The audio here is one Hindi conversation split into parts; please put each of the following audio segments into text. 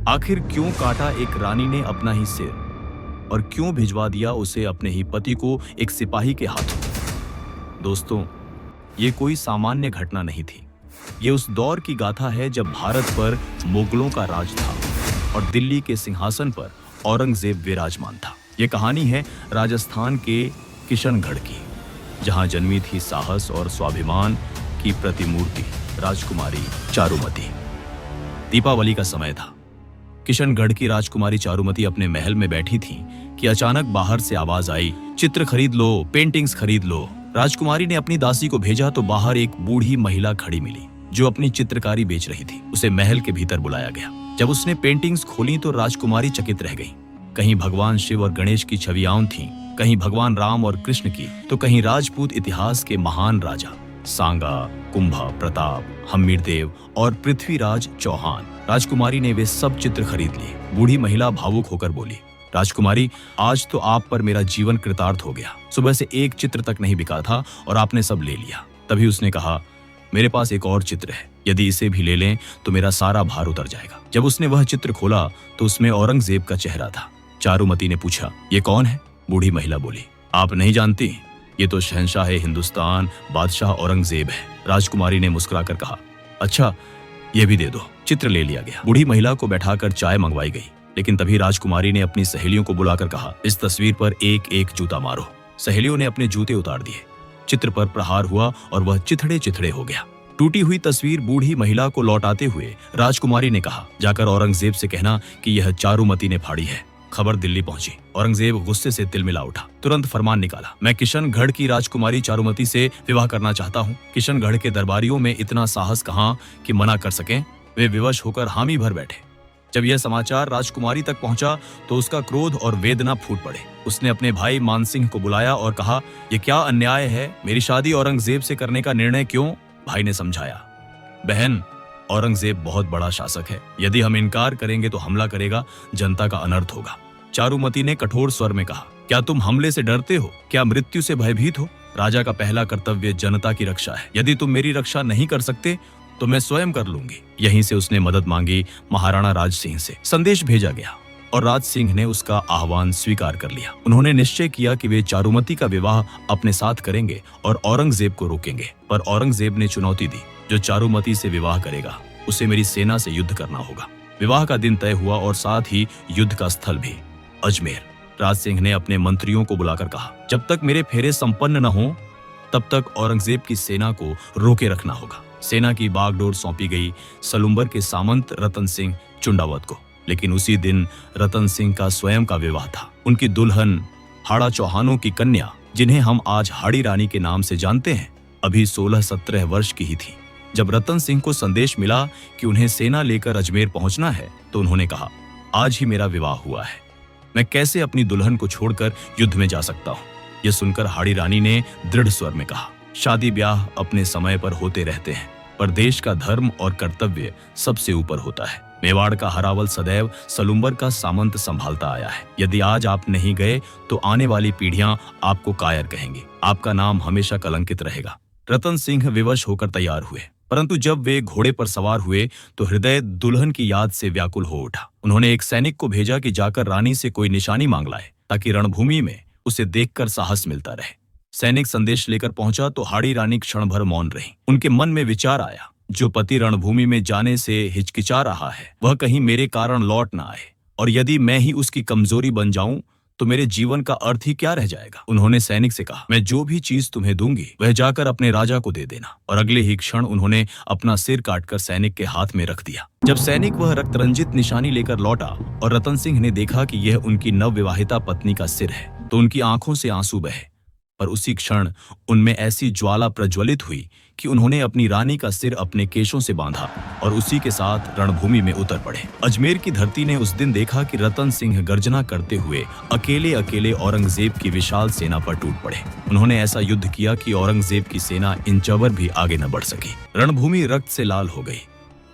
आखिर क्यों काटा एक रानी ने अपना ही सिर और क्यों भिजवा दिया उसे अपने ही पति को एक सिपाही के हाथों? दोस्तों, ये कोई सामान्य घटना नहीं थी। ये उस दौर की गाथा है जब भारत पर मुगलों का राज था और दिल्ली के सिंहासन पर औरंगजेब विराजमान था। ये कहानी है राजस्थान के किशनगढ़ की, जहां जन्मी थी साहस और स्वाभिमान की प्रतिमूर्ति राजकुमारी चारुमती। दीपावली का समय था। किशनगढ़ की राजकुमारी चारुमती अपने महल में बैठी थी कि अचानक बाहर से आवाज आई, चित्र खरीद लो, पेंटिंग्स खरीद लो। राजकुमारी ने अपनी दासी को भेजा तो बाहर एक बूढ़ी महिला खड़ी मिली जो अपनी चित्रकारी बेच रही थी। उसे महल के भीतर बुलाया गया। जब उसने पेंटिंग्स खोली तो राजकुमारी चकित रह गई। कहीं भगवान शिव और गणेश की छवियां थीं, कहीं भगवान राम और कृष्ण की, तो कहीं राजपूत इतिहास के महान राजा सांगा, कुंभा, प्रताप, हम्मीरदेव और पृथ्वीराज चौहान। राजकुमारी ने वे सब चित्र खरीद लिए। बूढ़ी महिला भावुक होकर बोली, राजकुमारी, आज तो आप पर मेरा जीवन कृतार्थ हो गया। सुबह से एक चित्र तक नहीं बिका था और आपने सब ले लिया। तभी उसने कहा, मेरे पास एक और चित्र है, यदि इसे भी ले लें तो मेरा सारा भार उतर जाएगा। जब उसने वह चित्र खोला तो उसमें औरंगजेब का चेहरा था। चारुमती ने पूछा, ये कौन है? बूढ़ी महिला बोली, आप नहीं जानती, ये तो शहंशाह हिंदुस्तान बादशाह औरंगजेब है। राजकुमारी ने मुस्कुराकर कहा, अच्छा, ये भी दे दो। चित्र ले लिया गया। बूढ़ी महिला को बैठाकर चाय मंगवाई गई, लेकिन तभी राजकुमारी ने अपनी सहेलियों को बुलाकर कहा, इस तस्वीर पर एक एक जूता मारो। सहेलियों ने अपने जूते उतार दिए। चित्र पर प्रहार हुआ और वह चिथड़े चिथड़े हो गया। टूटी हुई तस्वीर बूढ़ी महिला को लौटाते हुए राजकुमारी ने कहा, जाकर औरंगजेब से कहना कि यह चारुमती ने फाड़ी है। खबर दिल्ली पहुंची। औरंगजेब गुस्से से तिलमिला उठा। तुरंत फरमान निकाला, मैं किशनगढ़ की राजकुमारी चारुमती से विवाह करना चाहता हूँ। किशनगढ़ के दरबारियों में इतना साहस कहाँ कि मना कर सकें। वे विवश होकर हामी भर बैठे। जब यह समाचार राजकुमारी तक पहुंचा तो उसका क्रोध और वेदना फूट पड़े। उसने अपने भाई मानसिंह को बुलाया और कहा, यह क्या अन्याय है? मेरी शादी औरंगजेब से करने का निर्णय क्यों? भाई ने समझाया, बहन, औरंगजेब बहुत बड़ा शासक है। यदि हम इनकार करेंगे तो हमला करेगा, जनता का अनर्थ होगा। चारुमती ने कठोर स्वर में कहा, क्या तुम हमले से डरते हो? क्या मृत्यु से भयभीत हो? राजा का पहला कर्तव्य जनता की रक्षा है। यदि तुम मेरी रक्षा नहीं कर सकते तो मैं स्वयं कर लूंगी। यहीं से उसने मदद मांगी महाराणा राज सिंह से। संदेश भेजा गया और राज सिंह ने उसका आह्वान स्वीकार कर लिया। उन्होंने निश्चय किया कि वे चारुमती का विवाह अपने साथ करेंगे और औरंगजेब को रोकेंगे। पर औरंगजेब ने चुनौती दी, जो चारुमती से विवाह करेगा उसे मेरी सेना से युद्ध करना होगा। विवाह का दिन तय हुआ और साथ ही युद्ध का स्थल भी, अजमेर। राज सिंह ने अपने मंत्रियों को बुलाकर कहा, जब तक मेरे फेरे संपन्न न हो तब तक औरंगजेब की सेना को रोके रखना होगा। सेना की बागडोर सौंपी गई सलुम्बर के सामंत रतन सिंह चुंडावत को। लेकिन उसी दिन रतन सिंह का स्वयं का विवाह था। उनकी दुल्हन हाड़ा चौहानों की कन्या, जिन्हें हम आज हाड़ी रानी के नाम से जानते हैं, अभी 16-17 वर्ष की ही थी। जब रतन सिंह को संदेश मिला कि उन्हें सेना लेकर अजमेर पहुंचना है तो उन्होंने कहा, आज ही मेरा विवाह हुआ है, मैं कैसे अपनी दुल्हन को छोड़कर युद्ध में जा सकता हूँ। यह सुनकर हाड़ी रानी ने दृढ़ स्वर में कहा, शादी ब्याह अपने समय पर होते रहते हैं, पर देश का धर्म और कर्तव्य सबसे ऊपर होता है। मेवाड़ का हरावल सदैव सलुम्बर का सामंत संभालता आया है। यदि आज आप नहीं गए तो आने वाली पीढ़ियां आपको कायर कहेंगी। आपका नाम हमेशा कलंकित रहेगा। रतन सिंह विवश होकर तैयार हुए, परंतु जब वे घोड़े पर सवार हुए तो हृदय दुल्हन की याद से व्याकुल हो उठा। उन्होंने एक सैनिक को भेजा कि जाकर रानी से कोई निशानी मांग लाए, ताकि रणभूमि में उसे देखकर साहस मिलता रहे। सैनिक संदेश लेकर पहुंचा तो हाड़ी रानी क्षण भर मौन रही। उनके मन में विचार आया, जो पति रणभूमि में जाने से हिचकिचा रहा है, वह कहीं मेरे कारण लौट ना आए, और यदि मैं ही उसकी कमजोरी बन जाऊं तो मेरे जीवन का अर्थ ही क्या रह जाएगा। उन्होंने सैनिक से कहा, मैं जो भी चीज तुम्हें दूंगी वह जाकर अपने राजा को दे देना। और अगले ही क्षण उन्होंने अपना सिर काटकर सैनिक के हाथ में रख दिया। जब सैनिक वह रक्तरंजित निशानी लेकर लौटा और रतन सिंह ने देखा कि यह उनकी नवविवाहिता पत्नी का सिर है तो उनकी आंखों से आंसू बहे। पर उसी क्षण उनमें ऐसी ज्वाला प्रज्वलित हुई कि उन्होंने अपनी रानी का सिर अपने केशों से बांधा और उसी के साथ रणभूमि में उतर पड़े। अजमेर की धरती ने उस दिन देखा कि रतन सिंह गर्जना करते हुए अकेले अकेले औरंगजेब की विशाल सेना पर टूट पड़े। उन्होंने ऐसा युद्ध किया कि औरंगजेब की सेना इंचवर भी आगे न बढ़ सकी। रणभूमि रक्त से लाल हो गई,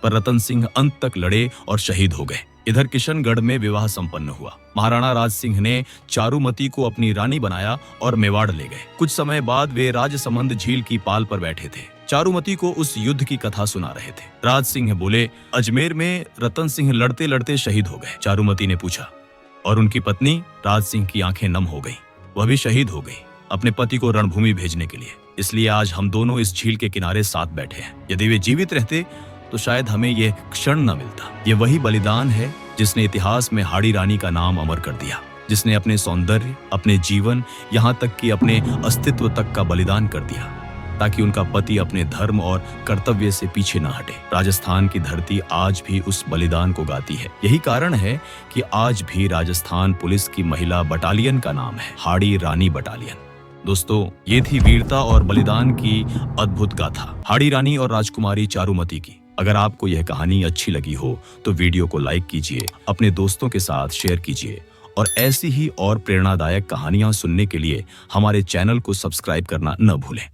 पर रतन सिंह अंत तक लड़े और शहीद हो गए। इधर किशनगढ़ में विवाह संपन्न हुआ। महाराणा राज सिंह ने चारुमती को अपनी रानी बनाया और मेवाड़ ले गए। कुछ समय बाद वे राजसमंद झील की पाल पर बैठे थे। चारुमती को उस युद्ध की कथा सुना रहे थे। राज सिंह बोले, अजमेर में रतन सिंह लड़ते लड़ते शहीद हो गए। चारुमती ने पूछा, और उनकी पत्नी? राज सिंह की आंखें नम हो गईं। वह भी शहीद हो गई अपने पति को रणभूमि भेजने के लिए। इसलिए आज हम दोनों इस झील के किनारे साथ बैठे हैं। यदि वे जीवित रहते तो शायद हमें यह क्षण न मिलता। ये वही बलिदान है जिसने इतिहास में हाड़ी रानी का नाम अमर कर दिया, जिसने अपने सौंदर्य, अपने जीवन, यहाँ तक कि अपने अस्तित्व तक का बलिदान कर दिया ताकि उनका पति अपने धर्म और कर्तव्य से पीछे न हटे। राजस्थान की धरती आज भी उस बलिदान को गाती है। यही कारण है कि आज भी राजस्थान पुलिस की महिला बटालियन का नाम है हाड़ी रानी बटालियन। दोस्तों, ये थी वीरता और बलिदान की अद्भुत गाथा हाड़ी रानी और राजकुमारी चारुमती की। अगर आपको यह कहानी अच्छी लगी हो तो वीडियो को लाइक कीजिए, अपने दोस्तों के साथ शेयर कीजिए और ऐसी ही और प्रेरणादायक कहानियां सुनने के लिए हमारे चैनल को सब्सक्राइब करना न भूलें।